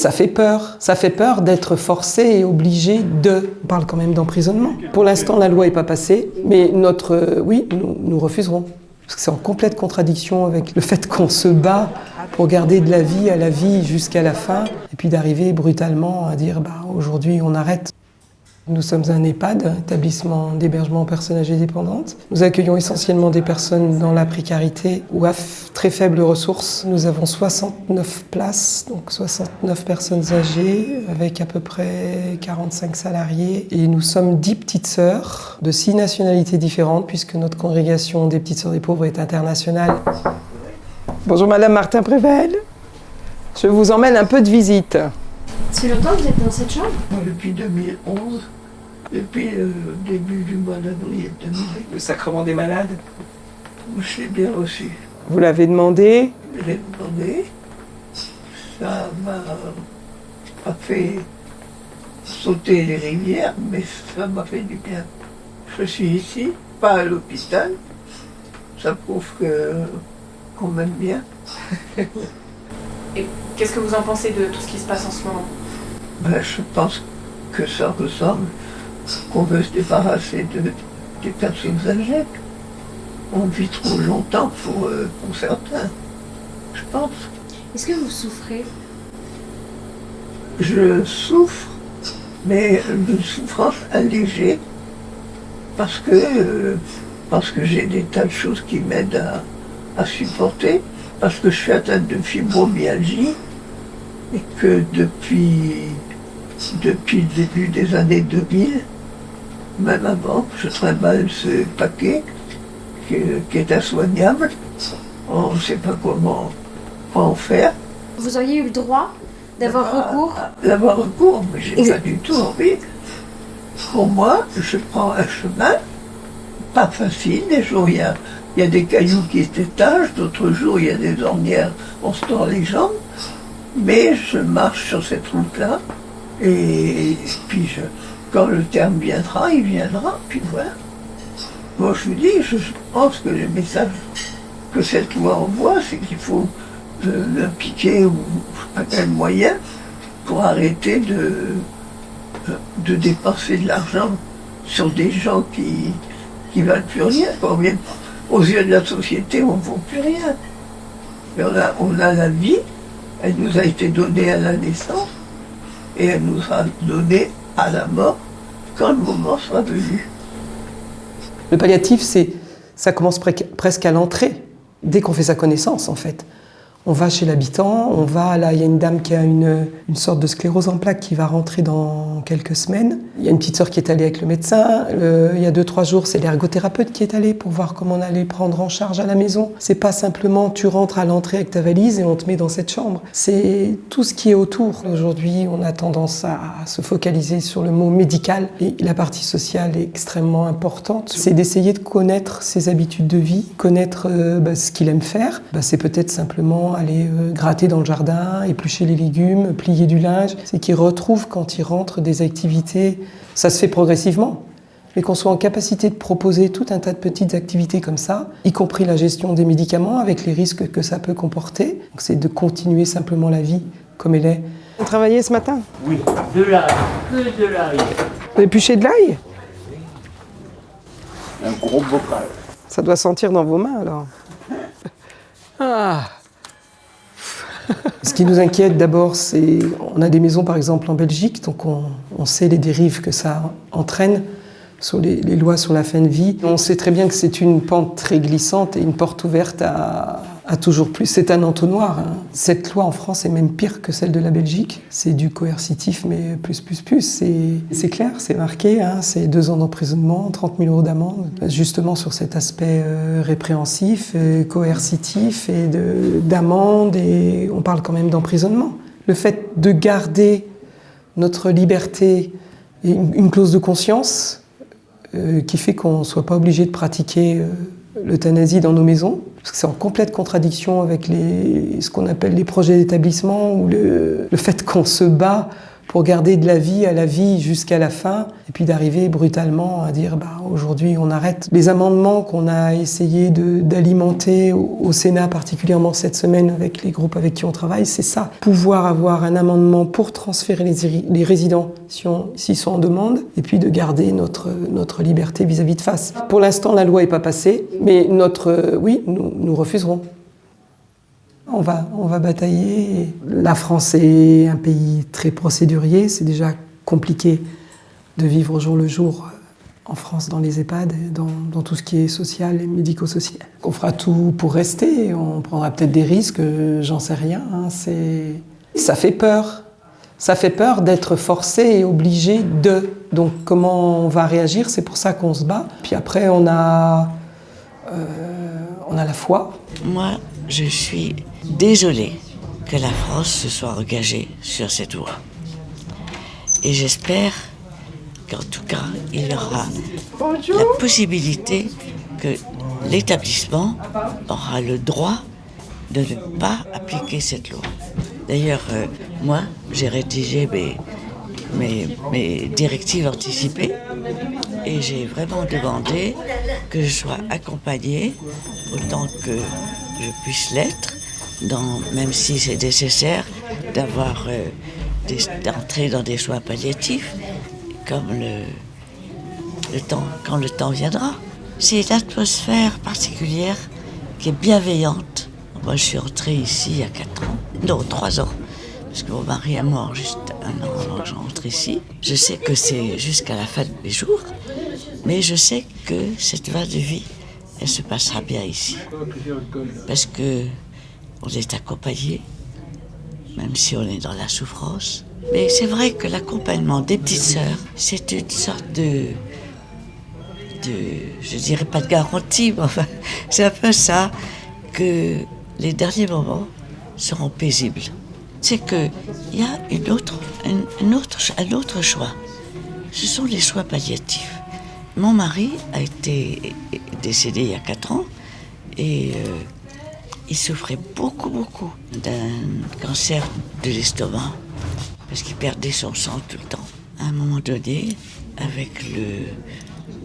Ça fait peur d'être forcé et obligé de... On parle quand même d'emprisonnement. Pour l'instant, la loi n'est pas passée, mais nous refuserons. Parce que c'est en complète contradiction avec le fait qu'on se bat pour garder de la vie à la vie jusqu'à la fin, et puis d'arriver brutalement à dire aujourd'hui on arrête. Nous sommes un EHPAD, un établissement d'hébergement personnes âgées dépendantes. Nous accueillons essentiellement des personnes dans la précarité ou à très faibles ressources. Nous avons 69 places, donc 69 personnes âgées avec à peu près 45 salariés. Et nous sommes 10 petites sœurs de 6 nationalités différentes puisque notre congrégation des petites sœurs des pauvres est internationale. Bonjour Madame Martin-Prével. Je vous emmène un peu de visite. Ça fait longtemps que vous êtes dans cette chambre? Depuis 2011, depuis le début du mois d'avril 2000. Le sacrement des malades. Je l'ai bien reçu. Vous l'avez demandé? Je l'ai demandé. Ça m'a pas fait sauter les rivières, mais ça m'a fait du bien. Je suis ici, pas à l'hôpital. Ça prouve qu'on m'aime bien. Et qu'est-ce que vous en pensez de tout ce qui se passe en ce moment? Je pense que ça ressemble qu'on veut se débarrasser des personnes âgées. On vit trop longtemps pour certains, je pense. Est-ce que vous souffrez? Je souffre, mais une souffrance allégée, parce que j'ai des tas de choses qui m'aident à supporter, parce que je suis atteinte de fibromyalgie, et que depuis le début des années 2000, même avant, je trimballe ce paquet qui est insoignable. On ne sait pas comment en faire. Vous auriez eu le droit d'avoir recours? D'avoir recours, mais j'ai pas du tout envie. Pour moi, je prends un chemin pas facile. Des jours, il y a des cailloux qui se détachent, d'autres jours, il y a des ornières, on se tord les jambes. Mais je marche sur cette route-là, et puis quand le terme viendra, il viendra, puis voilà. Moi je vous dis, je pense que le message que cette loi envoie, c'est qu'il faut l'appliquer, ou je sais pas quel moyen, pour arrêter de dépenser de l'argent sur des gens qui ne valent plus rien. Aux yeux de la société, on ne vaut plus rien. Mais on a la vie. Elle nous a été donnée à la naissance et elle nous sera donnée à la mort quand le moment sera venu. Le palliatif, ça commence presque à l'entrée, dès qu'on fait sa connaissance en fait. On va chez l'habitant, il y a une dame qui a une sorte de sclérose en plaques qui va rentrer dans quelques semaines. Il y a une petite sœur qui est allée avec le médecin. Il y a 2-3 jours, c'est l'ergothérapeute qui est allé pour voir comment on allait prendre en charge à la maison. C'est pas simplement tu rentres à l'entrée avec ta valise et on te met dans cette chambre. C'est tout ce qui est autour. Aujourd'hui, on a tendance à se focaliser sur le mot médical et la partie sociale est extrêmement importante. C'est d'essayer de connaître ses habitudes de vie, connaître ce qu'il aime faire. C'est peut-être simplement aller gratter dans le jardin, éplucher les légumes, plier du linge. C'est qu'ils retrouvent quand ils rentrent des activités. Ça se fait progressivement, mais qu'on soit en capacité de proposer tout un tas de petites activités comme ça, y compris la gestion des médicaments avec les risques que ça peut comporter. Donc c'est de continuer simplement la vie comme elle est. Vous travaillez ce matin? Oui, de l'ail, que de l'ail. Vous avez épluché de l'ail? Un gros bocal. Ça doit sentir dans vos mains alors. Ah. Ce qui nous inquiète d'abord, c'est on a des maisons par exemple en Belgique, donc on sait les dérives que ça entraîne sur les lois sur la fin de vie. On sait très bien que c'est une pente très glissante et une porte ouverte à toujours plus. C'est un entonnoir. Cette loi en France est même pire que celle de la Belgique. C'est du coercitif, mais plus. C'est clair, c'est marqué. C'est 2 ans d'emprisonnement, 30 000 € d'amende. Justement sur cet aspect répréhensif, coercitif et d'amende. Et on parle quand même d'emprisonnement. Le fait de garder notre liberté et une clause de conscience qui fait qu'on ne soit pas obligé de pratiquer l'euthanasie dans nos maisons, parce que c'est en complète contradiction avec ce qu'on appelle les projets d'établissement ou le fait qu'on se bat pour garder de la vie à la vie jusqu'à la fin, et puis d'arriver brutalement à dire aujourd'hui on arrête. Les amendements qu'on a essayé d'alimenter au Sénat, particulièrement cette semaine avec les groupes avec qui on travaille, c'est ça. Pouvoir avoir un amendement pour transférer les résidents s'ils sont en demande, et puis de garder notre liberté vis-à-vis de face. Pour l'instant, la loi n'est pas passée, mais nous refuserons. On va batailler. La France est un pays très procédurier. C'est déjà compliqué de vivre au jour le jour en France, dans les EHPAD, dans tout ce qui est social et médico-social. On fera tout pour rester. On prendra peut-être des risques, j'en sais rien. Ça fait peur. Ça fait peur d'être forcé et obligé de. Donc comment on va réagir? C'est pour ça qu'on se bat. Puis après, on a la foi. Moi, je suis désolée que la France se soit engagée sur cette voie. Et j'espère qu'en tout cas, il y aura la possibilité que l'établissement aura le droit de ne pas appliquer cette loi. D'ailleurs, moi, j'ai rédigé mes directives anticipées et j'ai vraiment demandé que je sois accompagnée autant que je puisse l'être, même si c'est nécessaire d'entrer dans des soins palliatifs, comme quand le temps viendra. C'est une atmosphère particulière qui est bienveillante. Moi, je suis entrée ici il y a 3 ans, parce que mon mari est mort juste 1 an avant que je rentre ici. Je sais que c'est jusqu'à la fin de mes jours, mais je sais que cette voie de vie, elle se passera bien ici. Parce que on est accompagné, même si on est dans la souffrance. Mais c'est vrai que l'accompagnement des petites sœurs, c'est une sorte je dirais pas de garantie, mais enfin, c'est un peu ça, que les derniers moments seront paisibles. C'est qu'il y a un autre choix. Ce sont les soins palliatifs. Mon mari a été décédé il y a 4 ans et il souffrait beaucoup d'un cancer de l'estomac parce qu'il perdait son sang tout le temps. À un moment donné, avec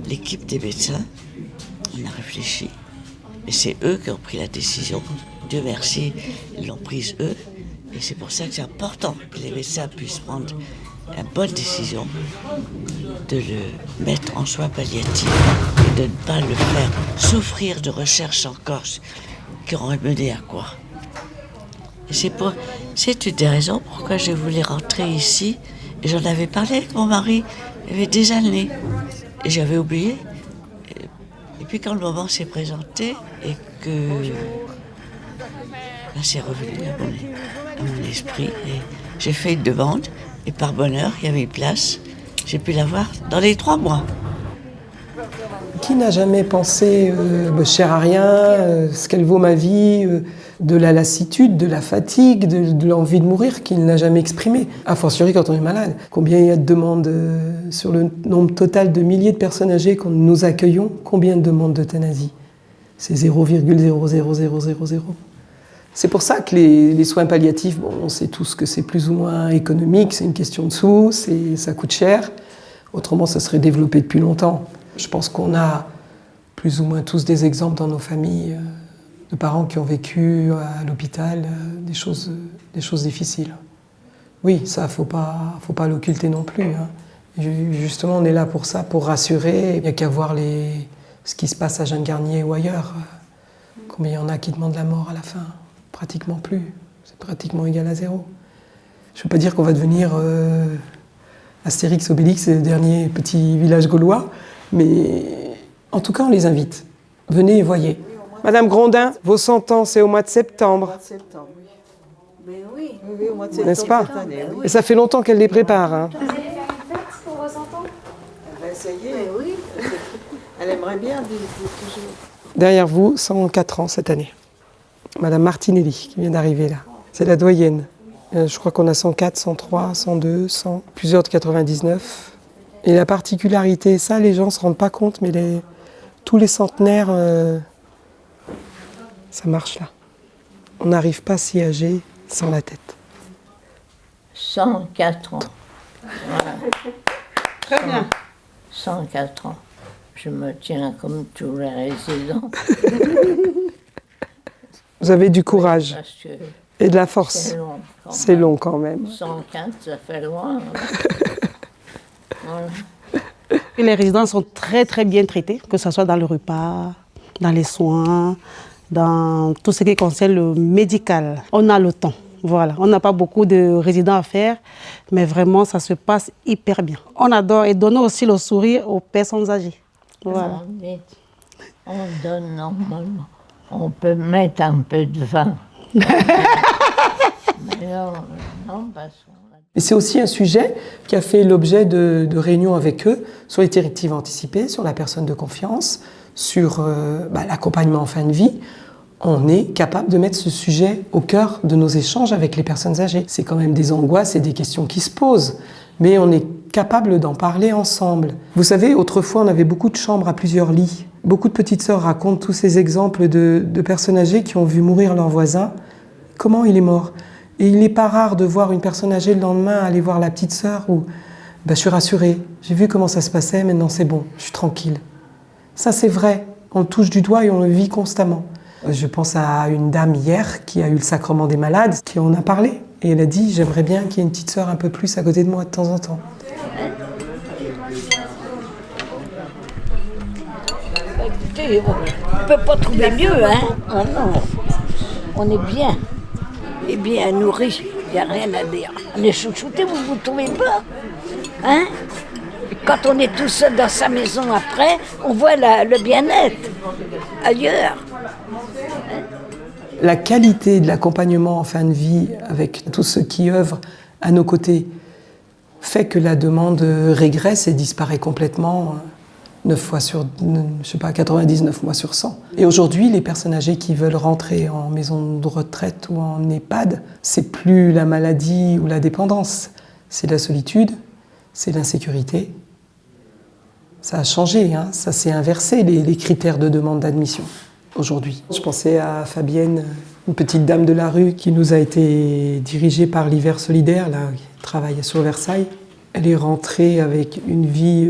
l'équipe des médecins, on a réfléchi et c'est eux qui ont pris la décision. Dieu merci, ils l'ont prise eux et c'est pour ça que c'est important que les médecins puissent prendre la bonne décision de le mettre en soins palliatifs et de ne pas le faire souffrir de recherches encore qui auraient mené à quoi. Et c'est une des raisons pourquoi je voulais rentrer ici. Et j'en avais parlé avec mon mari, il y avait des années. Et j'avais oublié. Et puis quand le moment s'est présenté et que c'est revenu à mon esprit, et j'ai fait une demande. Et par bonheur, il y avait une place. J'ai pu l'avoir dans les 3 mois. Qui n'a jamais pensé je sers à rien, ce qu'elle vaut ma vie, de la lassitude, de la fatigue, de l'envie de mourir, qu'il n'a jamais exprimé. A fortiori quand on est malade. Combien il y a de demandes sur le nombre total de milliers de personnes âgées que nous accueillons, combien de demandes d'euthanasie? C'est 0,00000. C'est pour ça que les soins palliatifs, on sait tous que c'est plus ou moins économique, c'est une question de sous, ça coûte cher. Autrement, ça serait développé depuis longtemps. Je pense qu'on a plus ou moins tous des exemples dans nos familles de parents qui ont vécu à l'hôpital des choses difficiles. Oui, ça, faut pas l'occulter non plus. Hein. Justement, on est là pour ça, pour rassurer. Il n'y a qu'à voir ce qui se passe à Jeanne-Garnier ou ailleurs. Combien il y en a qui demandent la mort à la fin? Pratiquement plus. C'est pratiquement égal à 0. Je ne veux pas dire qu'on va devenir Astérix, Obélix, le dernier petit village gaulois, mais en tout cas, on les invite. Venez et voyez. Madame Grondin, vos 100 ans, c'est au mois de septembre. Au mois de septembre, oui. Mais oui, au mois de septembre. N'est-ce pas? Cette année, oui. Et ça fait longtemps qu'elle les prépare. Hein. Vous allez faire une fête pour vos 100 ans? Elle va essayer, oui. Elle aimerait bien vivre toujours. Derrière vous, 104 ans cette année. Madame Martinelli, qui vient d'arriver là. C'est la doyenne. Je crois qu'on a 104, 103, 102, 100, plusieurs de 99. Et la particularité, ça, les gens ne se rendent pas compte, mais tous les centenaires, ça marche là. On n'arrive pas si âgé sans la tête. 104 ans. Très bien. 104 ans. Je me tiens comme tous les résidents. Vous avez du courage Parce que et de la force. C'est long quand même. 104, ça fait loin. Voilà. Et les résidents sont très très bien traités, que ce soit dans le repas, dans les soins, dans tout ce qui concerne le médical. On a le temps, voilà. On n'a pas beaucoup de résidents à faire, mais vraiment ça se passe hyper bien. On adore et donner aussi le sourire aux personnes âgées. Voilà. On donne normalement. On peut mettre un peu de vin. Mais non, parce qu'on a... Et c'est aussi un sujet qui a fait l'objet de réunions avec eux sur les directives anticipées, sur la personne de confiance, sur l'accompagnement en fin de vie. On est capable de mettre ce sujet au cœur de nos échanges avec les personnes âgées. C'est quand même des angoisses et des questions qui se posent, mais on est capable d'en parler ensemble. Vous savez, autrefois, on avait beaucoup de chambres à plusieurs lits. Beaucoup de petites sœurs racontent tous ces exemples de personnes âgées qui ont vu mourir leur voisin. Comment il est mort? Et il n'est pas rare de voir une personne âgée le lendemain aller voir la petite sœur où je suis rassurée, j'ai vu comment ça se passait, maintenant c'est bon, je suis tranquille. Ça c'est vrai, on le touche du doigt et on le vit constamment. Je pense à une dame hier qui a eu le sacrement des malades, qui en a parlé. Et elle a dit, j'aimerais bien qu'il y ait une petite sœur un peu plus à côté de moi de temps en temps. Écoutez, on ne peut pas trouver mieux, hein. Oh non, on est bien. Et bien nourris, il n'y a rien à dire. On est chouchoutés, vous ne vous trouvez pas? Hein? Quand on est tout seul dans sa maison après, on voit le bien-être ailleurs. La qualité de l'accompagnement en fin de vie avec tous ceux qui œuvrent à nos côtés fait que la demande régresse et disparaît complètement 9 fois sur, 99 mois sur 100. Et aujourd'hui, les personnes âgées qui veulent rentrer en maison de retraite ou en EHPAD, c'est plus la maladie ou la dépendance, c'est la solitude, c'est l'insécurité. Ça a changé, hein, ça s'est inversé les critères de demande d'admission aujourd'hui. Je pensais à Fabienne, une petite dame de la rue qui nous a été dirigée par l'Hiver Solidaire, là, qui travaille sur Versailles. Elle est rentrée avec une vie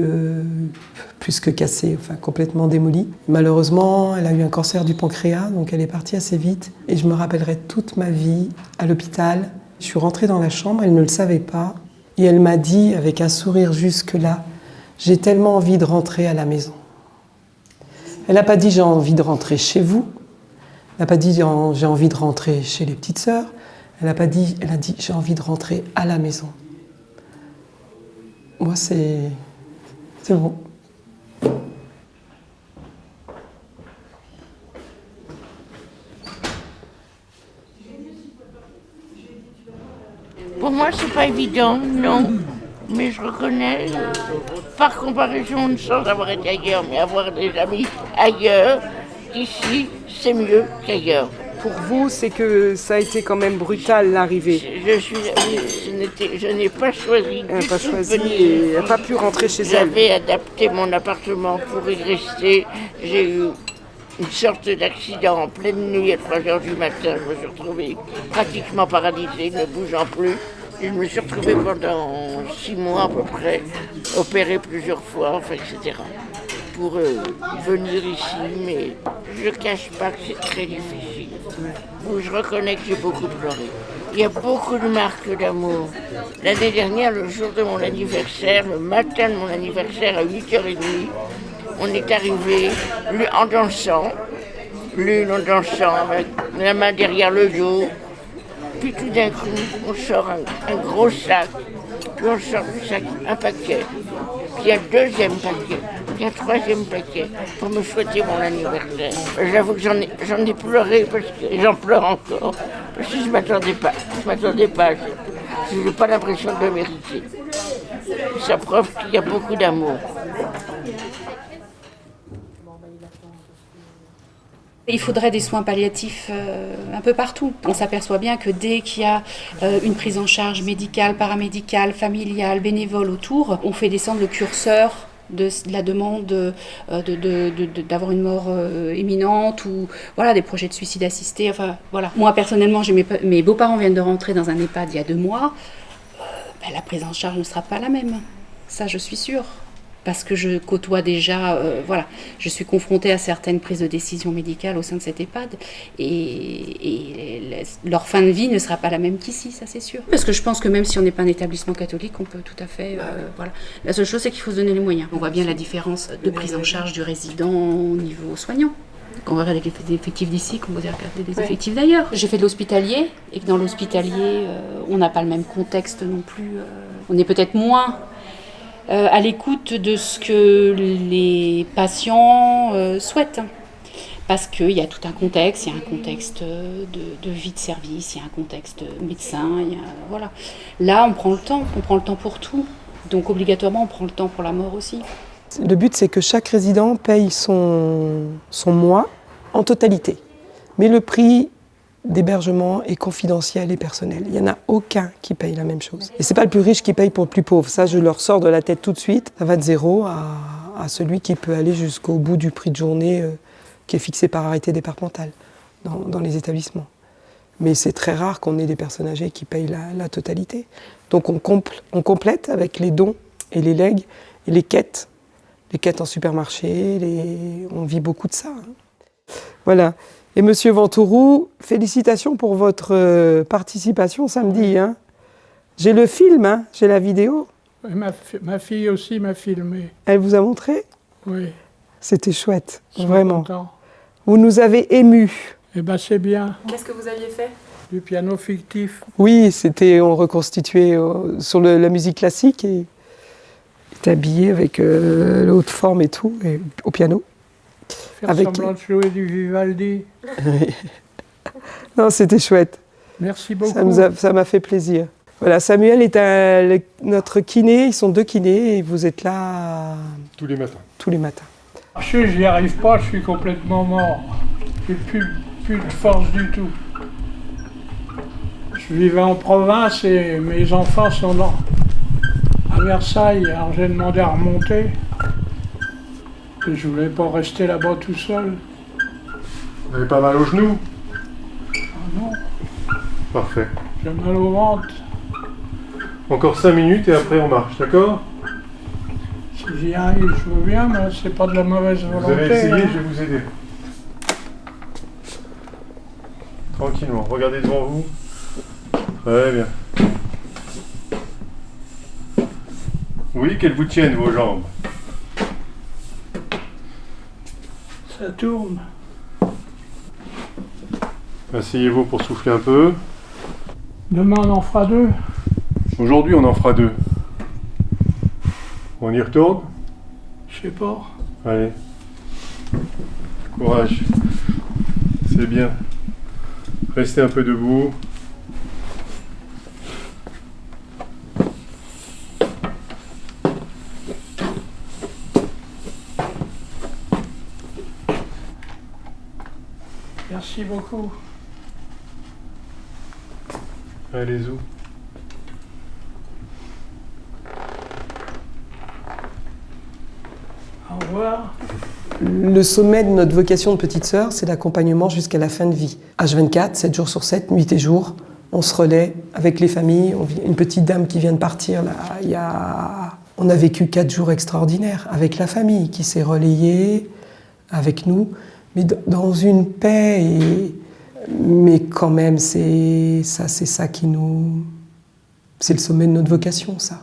plus que cassée, enfin complètement démolie. Malheureusement, elle a eu un cancer du pancréas, donc elle est partie assez vite. Et je me rappellerai toute ma vie à l'hôpital. Je suis rentrée dans la chambre, elle ne le savait pas. Et elle m'a dit, avec un sourire jusque-là, « J'ai tellement envie de rentrer à la maison. » Elle n'a pas dit « J'ai envie de rentrer chez vous ». Elle n'a pas dit « J'ai envie de rentrer chez les petites sœurs ». Elle a dit « J'ai envie de rentrer à la maison ». Moi, c'est bon. Pour moi, c'est pas évident, non. Mais je reconnais, par comparaison, sans avoir été ailleurs, mais avoir des amis ailleurs, ici, c'est mieux qu'ailleurs. Pour vous, c'est que ça a été quand même brutal l'arrivée. Je n'ai pas choisi. Elle n'a pas choisi et elle n'a pas pu rentrer chez elle. J'avais adapté mon appartement pour y rester. J'ai eu une sorte d'accident en pleine nuit à 3h du matin. Je me suis retrouvée pratiquement paralysée, ne bougeant plus. Je me suis retrouvée pendant 6 mois à peu près, opérée plusieurs fois, enfin, etc. Pour venir ici, mais je ne cache pas que c'est très difficile. Où je reconnais que j'ai beaucoup pleuré. Il y a beaucoup de marques d'amour. L'année dernière, le jour de mon anniversaire, le matin de mon anniversaire à 8h30, on est arrivé en dansant, l'une en dansant avec la main derrière le dos. Puis tout d'un coup, on sort un gros sac, puis on sort du sac un paquet, puis un deuxième paquet, puis un troisième paquet pour me souhaiter mon anniversaire. J'avoue que j'en ai pleuré parce que j'en pleure encore, parce que je ne m'attendais pas. Je n'ai pas l'impression de le mériter. Ça prouve qu'il y a beaucoup d'amour. Il faudrait des soins palliatifs un peu partout. On s'aperçoit bien que dès qu'il y a une prise en charge médicale, paramédicale, familiale, bénévole autour, on fait descendre le curseur de la demande d'avoir une mort imminente ou voilà, des projets de suicide assisté. Enfin, voilà. Moi, personnellement, mes beaux-parents viennent de rentrer dans un EHPAD il y a 2 mois. la prise en charge ne sera pas la même. Ça, je suis sûre. Parce que je côtoie déjà, je suis confrontée à certaines prises de décision médicales au sein de cet EHPAD et leur fin de vie ne sera pas la même qu'ici, ça c'est sûr. Parce que je pense que même si on n'est pas un établissement catholique, on peut tout à fait, La seule chose, c'est qu'il faut se donner les moyens. On voit bien la différence de prise en charge du résident au niveau soignant. Quand on regarde les effectifs d'ici, qu'on va regarder les effectifs d'ailleurs. J'ai fait de l'hospitalier, et que dans l'hospitalier, on n'a pas le même contexte non plus. On est peut-être moins à l'écoute de ce que les patients souhaitent. Parce qu'il y a tout un contexte, il y a un contexte de vie de service, il y a un contexte médecin, voilà. Là, on prend le temps pour tout. Donc obligatoirement, on prend le temps pour la mort aussi. Le but, c'est que chaque résident paye son mois en totalité. Mais le prix d'hébergement est confidentiel et personnel. Il n'y en a aucun qui paye la même chose. Et ce n'est pas le plus riche qui paye pour le plus pauvre. Ça, je leur sors de la tête tout de suite. Ça va de 0 à celui qui peut aller jusqu'au bout du prix de journée qui est fixé par arrêté départemental dans les établissements. Mais c'est très rare qu'on ait des personnes âgées qui payent la totalité. Donc on complète avec les dons et les legs et les quêtes en supermarché. On vit beaucoup de ça. Voilà. Et Monsieur Ventourou, félicitations pour votre participation samedi. Hein. J'ai le film, j'ai la vidéo. Oui, ma fille aussi m'a filmé. Elle vous a montré? Oui. C'était chouette, Je suis vraiment. content. Vous nous avez émus. Eh bien, c'est bien. Qu'est-ce que vous aviez fait? Du piano fictif. Oui, on reconstituait sur la musique classique et était habillé avec la haute forme et tout, et au piano. Faire semblant de jouer du Vivaldi. Non, c'était chouette. Merci beaucoup. Ça m'a fait plaisir. Voilà, Samuel est notre kiné, ils sont 2 kinés et vous êtes là tous les matins. Tous les matins. Je n'y arrive pas, je suis complètement mort. Je n'ai plus de force du tout. Je vivais en province et mes enfants sont à Versailles, alors j'ai demandé à remonter. Et je voulais pas rester là-bas tout seul. Vous avez pas mal aux genoux? Ah non. Parfait. J'ai mal au ventre. Encore 5 minutes et après on marche, d'accord? Si j'y arrive, je veux bien, mais c'est pas de la mauvaise volonté. Vous avez essayé, hein. je vais vous aider. Tranquillement, regardez devant vous. Très bien. Oui, qu'elles vous tiennent vos jambes. Ça tourne. Asseyez-vous pour souffler un peu. Demain, on en fera 2. Aujourd'hui, on en fera 2. On y retourne? Je sais pas. Allez. Courage. C'est bien. Restez un peu debout. Merci beaucoup. Allez-y. Au revoir. Le sommet de notre vocation de petite sœur, c'est l'accompagnement jusqu'à la fin de vie. H24, 7 jours sur 7, nuit et jour, on se relaie avec les familles. Une petite dame qui vient de partir, là, on a vécu 4 jours extraordinaires avec la famille qui s'est relayée avec nous, mais dans une paix. Mais quand même, c'est ça qui nous... C'est le sommet de notre vocation, ça.